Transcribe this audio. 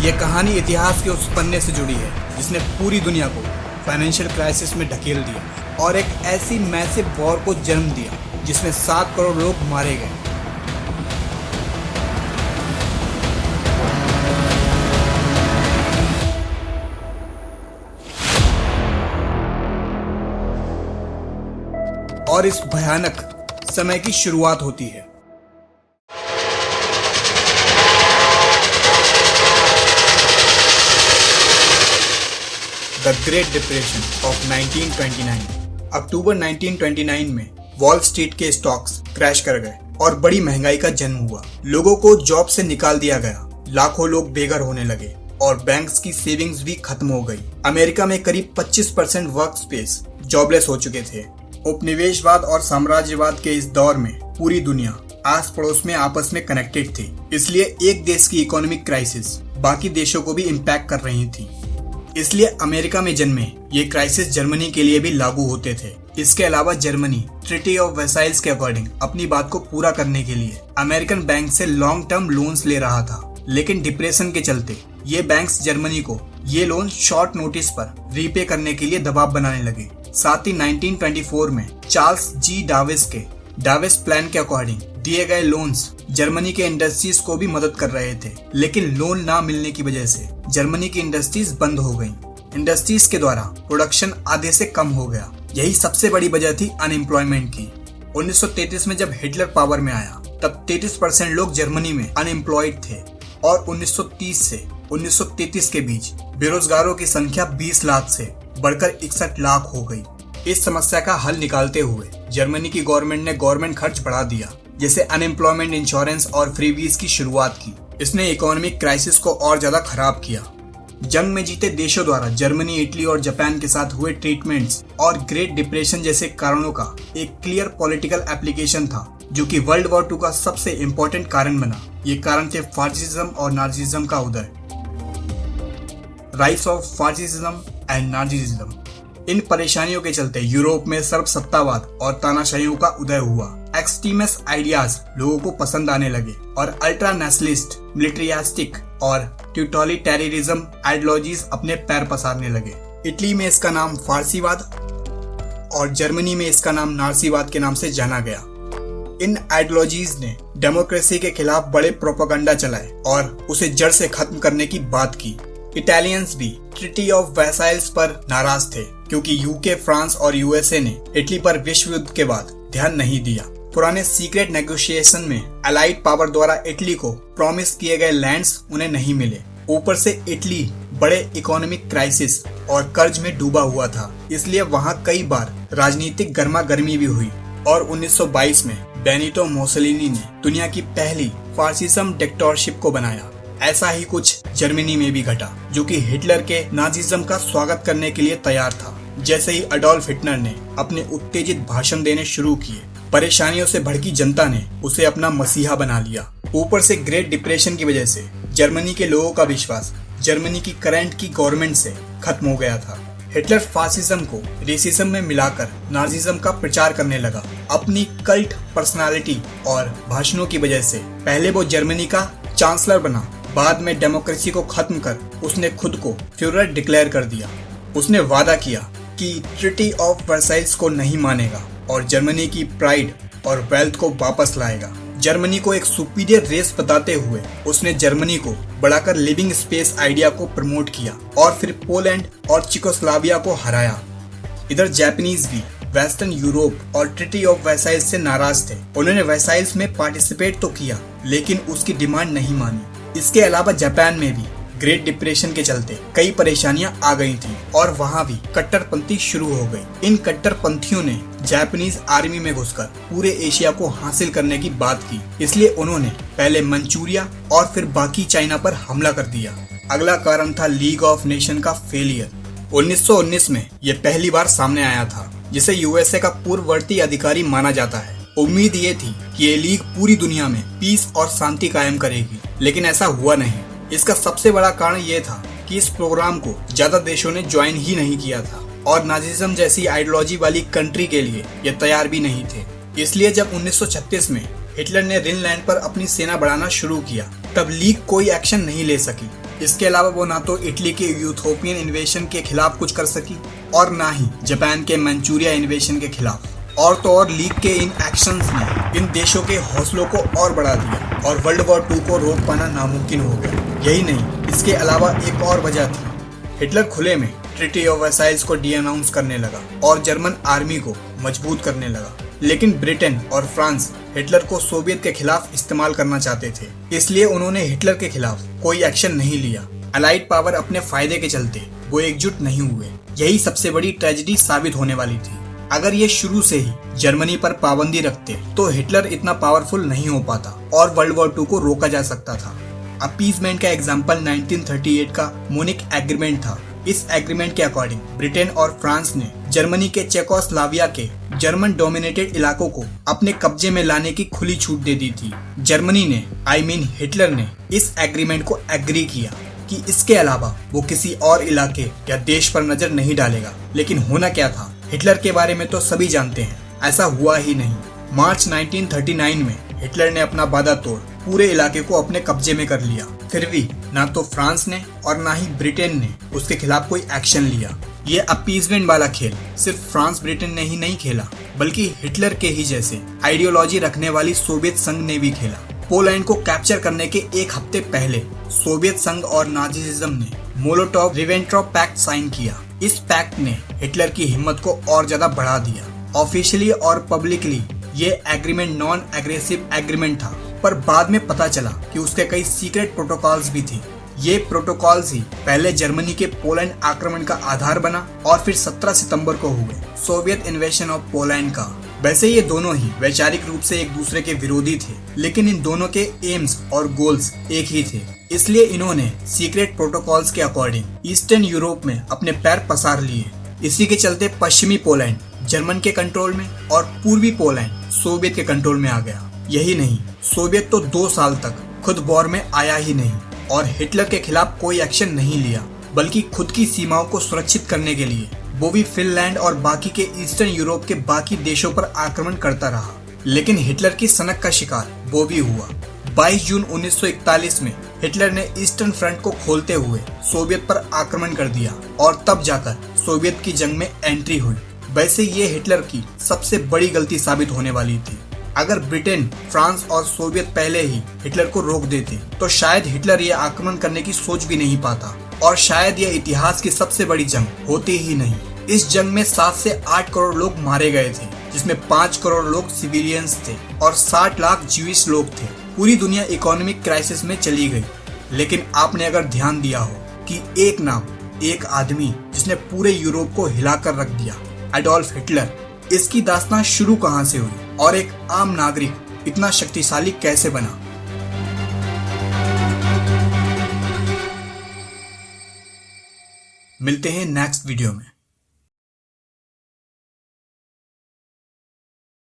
ये कहानी इतिहास के उस पन्ने से जुड़ी है जिसने पूरी दुनिया को फाइनेंशियल क्राइसिस में ढकेल दिया और एक ऐसी मैसिव वॉर को जन्म दिया जिसमें 7 करोड़ लोग मारे गए। और इस भयानक समय की शुरुआत होती है। The great depression of 1929। अक्टूबर 1929 में वॉल स्ट्रीट के स्टॉक्स क्रैश कर गए और बड़ी महंगाई का जन्म हुआ। लोगों को जॉब से निकाल दिया गया, लाखों लोग बेघर होने लगे और बैंक्स की सेविंग्स भी खत्म हो गई। अमेरिका में करीब 25% वर्क स्पेस जॉबलेस हो चुके थे। उपनिवेशवाद और साम्राज्यवाद के इस दौर में पूरी दुनिया आस पड़ोस में आपस में कनेक्टेड थी, इसलिए एक देश की इकोनॉमिक क्राइसिस बाकी देशों को भी इम्पैक्ट कर रही थी। इसलिए अमेरिका में जन्मे ये क्राइसिस जर्मनी के लिए भी लागू होते थे। इसके अलावा जर्मनी ट्रीटी ऑफ वर्साइल्स के अकॉर्डिंग अपनी बात को पूरा करने के लिए अमेरिकन बैंक से लॉन्ग टर्म लोन्स ले रहा था, लेकिन डिप्रेशन के चलते ये बैंक्स जर्मनी को ये लोन शॉर्ट नोटिस पर रीपे करने के लिए दबाव बनाने लगे। साथ ही 1924 में चार्ल्स जी डाविस के डाविस प्लान के अकॉर्डिंग दिए गए लोन्स जर्मनी के इंडस्ट्रीज को भी मदद कर रहे थे, लेकिन लोन ना मिलने की वजह से जर्मनी की इंडस्ट्रीज बंद हो गईं। इंडस्ट्रीज के द्वारा प्रोडक्शन आधे से कम हो गया। यही सबसे बड़ी वजह थी अनएम्प्लॉयमेंट की। 1933 में जब हिटलर पावर में आया तब 33% लोग जर्मनी में अनएम्प्लॉयड थे और 1930 से 1933 के बीच बेरोजगारों की संख्या 20 लाख से बढ़कर 61 लाख हो गई। इस समस्या का हल निकालते हुए जर्मनी की गवर्नमेंट ने गवर्नमेंट खर्च बढ़ा दिया, जैसे अनएम्प्लॉयमेंट इंश्योरेंस और फ्रीबीज की शुरुआत की। इसने इकोनॉमिक क्राइसिस को और ज्यादा खराब किया। जंग में जीते देशों द्वारा जर्मनी, इटली और जापान के साथ हुए ट्रीटमेंट्स और ग्रेट डिप्रेशन जैसे कारणों का एक क्लियर पॉलिटिकल एप्लीकेशन था, जो कि वर्ल्ड वॉर 2 का सबसे इम्पोर्टेंट कारण बना। ये कारण थे फासिज्म और नाजिज्म का उदय। Rise of fascism and nazism. इन परेशानियों के चलते यूरोप में सर्वसत्तावाद और तानाशाहियों का उदय हुआ। एक्सट्रीमिस्ट आइडियाज लोगों को पसंद आने लगे और अल्ट्रा नेशनलिस्ट, मिलिट्रियास्टिक और टोटलिटेरियनिज्म आइडियोलॉजीज अपने पैर पसारने लगे। इटली में इसका नाम फारसीवाद और जर्मनी में इसका नाम नाजीवाद के नाम से जाना गया। इन आइडियोलॉजीज ने डेमोक्रेसी के खिलाफ बड़े प्रोपेगेंडा चलाए और उसे जड़ से खत्म करने की बात की। इटालियंस भी ट्रीटी ऑफ वर्साइल्स पर नाराज थे, क्योंकि यूके, फ्रांस और यूएसए ने इटली पर विश्व युद्ध के बाद ध्यान नहीं दिया। पुराने सीक्रेट नेगोशिएशन में अलाइड पावर द्वारा इटली को प्रॉमिस किए गए लैंड्स उन्हें नहीं मिले। ऊपर से इटली बड़े इकोनॉमिक क्राइसिस और कर्ज में डूबा हुआ था, इसलिए वहां कई बार राजनीतिक गर्मा गर्मी भी हुई और 1922 में बेनिटो मुसोलिनी ने दुनिया की पहली फासिज्म डिक्टेटरशिप को बनाया। ऐसा ही कुछ जर्मनी में भी घटा, जो कि हिटलर के नाजिज्म का स्वागत करने के लिए तैयार था। जैसे ही अडोल्फ हिटलर ने अपने उत्तेजित भाषण देने शुरू किए, परेशानियों से भड़की जनता ने उसे अपना मसीहा बना लिया। ऊपर से ग्रेट डिप्रेशन की वजह से जर्मनी के लोगों का विश्वास जर्मनी की करंट की गवर्नमेंट से खत्म हो गया था। हिटलर फासिज्म को रेसिज्म में मिलाकर नाजिज्म का प्रचार करने लगा। अपनी कल्ट पर्सनालिटी और भाषणों की वजह से पहले वो जर्मनी का चांसलर बना, बाद में डेमोक्रेसी को खत्म कर उसने खुद को फ्यूरर डिक्लेयर कर दिया। उसने वादा किया कि ट्रीटी ऑफ वर्साइल्स को नहीं मानेगा और जर्मनी की प्राइड और वेल्थ को वापस लाएगा। जर्मनी को एक सुपीरियर रेस बताते हुए उसने जर्मनी को बढ़ाकर लिविंग स्पेस आइडिया को प्रमोट किया और फिर पोलैंड और चिकोस्लाविया को हराया। इधर जापानीज भी वेस्टर्न यूरोप और ट्रीटी ऑफ वर्साइल्स से नाराज थे। उन्होंने वर्साइल्स में पार्टिसिपेट तो किया, लेकिन उसकी डिमांड नहीं मानी। इसके अलावा जापान में भी ग्रेट डिप्रेशन के चलते कई परेशानियां आ गई थी और वहां भी कट्टरपंथी शुरू हो गई। इन कट्टरपंथियों ने जापानीज आर्मी में घुसकर पूरे एशिया को हासिल करने की बात की, इसलिए उन्होंने पहले मंचूरिया और फिर बाकी चाइना पर हमला कर दिया। अगला कारण था लीग ऑफ नेशन का फेलियर। 1919 में यह पहली बार सामने आया था, जिसे यूएसए का पूर्ववर्ती अधिकारी माना जाता है। उम्मीद ये थी कि ये लीग पूरी दुनिया में पीस और शांति कायम करेगी, लेकिन ऐसा हुआ नहीं। इसका सबसे बड़ा कारण ये था कि इस प्रोग्राम को ज्यादा देशों ने ज्वाइन ही नहीं किया था और नाजिज्म जैसी आइडियोलॉजी वाली कंट्री के लिए ये तैयार भी नहीं थे। इसलिए जब 1936 में हिटलर ने रिनलैंड पर अपनी सेना बढ़ाना शुरू किया, तब लीग कोई एक्शन नहीं ले सकी। इसके अलावा वो ना तो इटली के यूथोपियन इन्वेशन के खिलाफ कुछ कर सकी और ना ही जापान के मंचूरिया इन्वेशन के खिलाफ। और तो और लीग के इन एक्शंस ने इन देशों के हौसलों को और बढ़ा दिया और वर्ल्ड वॉर 2 को रोक पाना नामुमकिन हो गया। यही नहीं, इसके अलावा एक और वजह थी। हिटलर खुले में ट्रीटी ऑफ वर्साइल्स को डी अनाउंस करने लगा और जर्मन आर्मी को मजबूत करने लगा। लेकिन ब्रिटेन और फ्रांस हिटलर को सोवियत के खिलाफ इस्तेमाल करना चाहते थे, इसलिए उन्होंने हिटलर के खिलाफ कोई एक्शन नहीं लिया। अलाइड पावर अपने फायदे के चलते वो एकजुट नहीं हुए। यही सबसे बड़ी ट्रेजेडी साबित होने वाली थी। अगर ये शुरू से ही जर्मनी पर पाबंदी रखते तो हिटलर इतना पावरफुल नहीं हो पाता और वर्ल्ड वॉर 2 को रोका जा सकता था। अपीजमेंट का एग्जाम्पल 1938 का म्यूनिख एग्रीमेंट था। इस एग्रीमेंट के अकॉर्डिंग ब्रिटेन और फ्रांस ने जर्मनी के चेकोस्लोवाकिया के जर्मन डोमिनेटेड इलाकों को अपने कब्जे में लाने की खुली छूट दे दी थी। जर्मनी ने हिटलर ने इस एग्रीमेंट को एग्री किया कि इसके अलावा वो किसी और इलाके या देश पर नजर नहीं डालेगा। लेकिन होना क्या था, हिटलर के बारे में तो सभी जानते हैं, ऐसा हुआ ही नहीं। मार्च 1939 में हिटलर ने अपना वादा तोड़ पूरे इलाके को अपने कब्जे में कर लिया। फिर भी ना तो फ्रांस ने और ना ही ब्रिटेन ने उसके खिलाफ कोई एक्शन लिया। ये अपीजमेंट वाला खेल सिर्फ फ्रांस ब्रिटेन ने ही नहीं खेला, बल्कि हिटलर के ही जैसे आइडियोलॉजी रखने वाली सोवियत संघ ने भी खेला। पोलैंड को कैप्चर करने के एक हफ्ते पहले सोवियत संघ और नाजीज्म ने मोलोटोव रिबेंट्रॉप पैक्ट साइन किया। इस पैक्ट ने हिटलर की हिम्मत को और ज्यादा बढ़ा दिया। ऑफिशियली और पब्लिकली ये एग्रीमेंट नॉन एग्रेसिव एग्रीमेंट था, पर बाद में पता चला कि उसके कई सीक्रेट प्रोटोकॉल्स भी थी। ये प्रोटोकॉल्स ही पहले जर्मनी के पोलैंड आक्रमण का आधार बना और फिर 17 सितंबर को हुए सोवियत इन्वेशन ऑफ पोलैंड का। वैसे ये दोनों ही वैचारिक रूप से एक दूसरे के विरोधी थे, लेकिन इन दोनों के एम्स और गोल्स एक ही थे। इसलिए इन्होंने सीक्रेट प्रोटोकॉल्स के अकॉर्डिंग ईस्टर्न यूरोप में अपने पैर पसार लिए। इसी के चलते पश्चिमी पोलैंड जर्मन के कंट्रोल में और पूर्वी पोलैंड सोवियत के कंट्रोल में आ गया। यही नहीं, सोवियत तो 2 साल तक खुद वॉर में आया ही नहीं और हिटलर के खिलाफ कोई एक्शन नहीं लिया, बल्कि खुद की सीमाओं को सुरक्षित करने के लिए वो भी फिनलैंड और बाकी के ईस्टर्न यूरोप के बाकी देशों पर आक्रमण करता रहा। लेकिन हिटलर की सनक का शिकार वो भी हुआ। 22 जून 1941 में हिटलर ने ईस्टर्न फ्रंट को खोलते हुए सोवियत पर आक्रमण कर दिया और तब जाकर सोवियत की जंग में एंट्री हुई। वैसे ये हिटलर की सबसे बड़ी गलती साबित होने वाली थी। अगर ब्रिटेन, फ्रांस और सोवियत पहले ही हिटलर को रोक देते तो शायद हिटलर ये आक्रमण करने की सोच भी नहीं पाता और शायद यह इतिहास की सबसे बड़ी जंग होती ही नहीं। इस जंग में 7 से 8 करोड़ लोग मारे गए थे, जिसमें 5 करोड़ लोग सिविलियंस थे और 60 लाख ज्यूइश लोग थे। पूरी दुनिया इकोनॉमिक क्राइसिस में चली गई। लेकिन आपने अगर ध्यान दिया हो कि एक नाम, एक आदमी जिसने पूरे यूरोप को हिलाकर रख दिया, एडोल्फ हिटलर, इसकी दास्तान शुरू कहां से हुई और एक आम नागरिक इतना शक्तिशाली कैसे बना। मिलते हैं नेक्स्ट वीडियो में।